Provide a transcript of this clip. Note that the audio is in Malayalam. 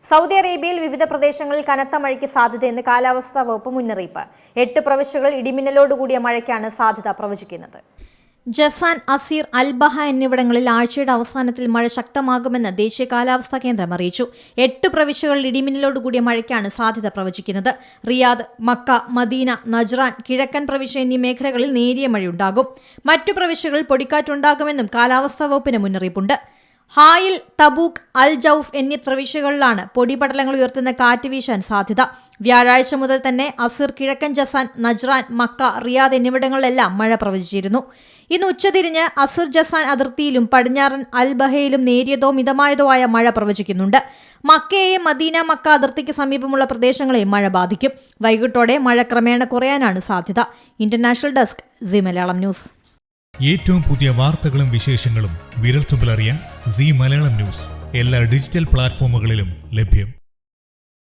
സൗദി അറേബ്യയിൽ വിവിധ പ്രദേശങ്ങളിൽ കനത്ത മഴയ്ക്ക് സാധ്യതയെന്ന് കാലാവസ്ഥാ വകുപ്പ് മുന്നറിയിപ്പ്. 8 പ്രവിശ്യകളിൽ ഇടിമിന്നലോടുകൂടിയ മഴയ്ക്കാണ് സാധ്യത പ്രവചിക്കുന്നത്. ജസാൻ, അസീർ, അൽബഹ എന്നിവിടങ്ങളിൽ ആഴ്ചയുടെ അവസാനത്തിൽ മഴ ശക്തമാകുമെന്ന് ദേശീയ കാലാവസ്ഥാ കേന്ദ്രം അറിയിച്ചു. 8 പ്രവിശ്യകളിൽ ഇടിമിന്നലോടുകൂടിയ മഴയ്ക്കാണ് സാധ്യത പ്രവചിക്കുന്നത്. റിയാദ്, മക്ക, മദീന, നജ്റാൻ, കിഴക്കൻ പ്രവിശ്യ എന്നീ മേഖലകളിൽ നേരിയ മഴയുണ്ടാകും. മറ്റു പ്രവിശ്യകളിൽ പൊടിക്കാറ്റുണ്ടാകുമെന്നും കാലാവസ്ഥാ വകുപ്പിന് മുന്നറിയിപ്പുണ്ട്. ഹായിൽ, തബൂക്ക്, അൽ ജൌഫ് എന്നീ പ്രവിശ്യകളിലാണ് പൊടിപടലങ്ങൾ ഉയർത്തുന്ന കാറ്റ് വീശാൻ സാധ്യത. വ്യാഴാഴ്ച മുതൽ തന്നെ അസീർ, കിഴക്കൻ ജസാൻ, നജ്റാൻ, മക്ക, റിയാദ് എന്നിവിടങ്ങളിലെല്ലാം മഴ പ്രവചിച്ചിരുന്നു. ഇന്ന് ഉച്ചതിരിഞ്ഞ് അസീർ ജസാൻ അതിർത്തിയിലും പടിഞ്ഞാറൻ അൽബഹയിലും നേരിയതോ മിതമായതോ ആയ മഴ പ്രവചിക്കുന്നുണ്ട്. മക്കയെയും മദീന മക്ക അതിർത്തിക്ക് സമീപമുള്ള പ്രദേശങ്ങളെയും മഴ ബാധിക്കും. വൈകിട്ടോടെ മഴ ക്രമേണ കുറയാനാണ് സാധ്യത. International desk, Zee Malayalam news. ഏറ്റവും പുതിയ വാർത്തകളും വിശേഷങ്ങളും വിരൽത്തുമ്പിലറിയാൻ സീ മലയാളം ന്യൂസ് എല്ലാ ഡിജിറ്റൽ പ്ലാറ്റ്ഫോമുകളിലും ലഭ്യം.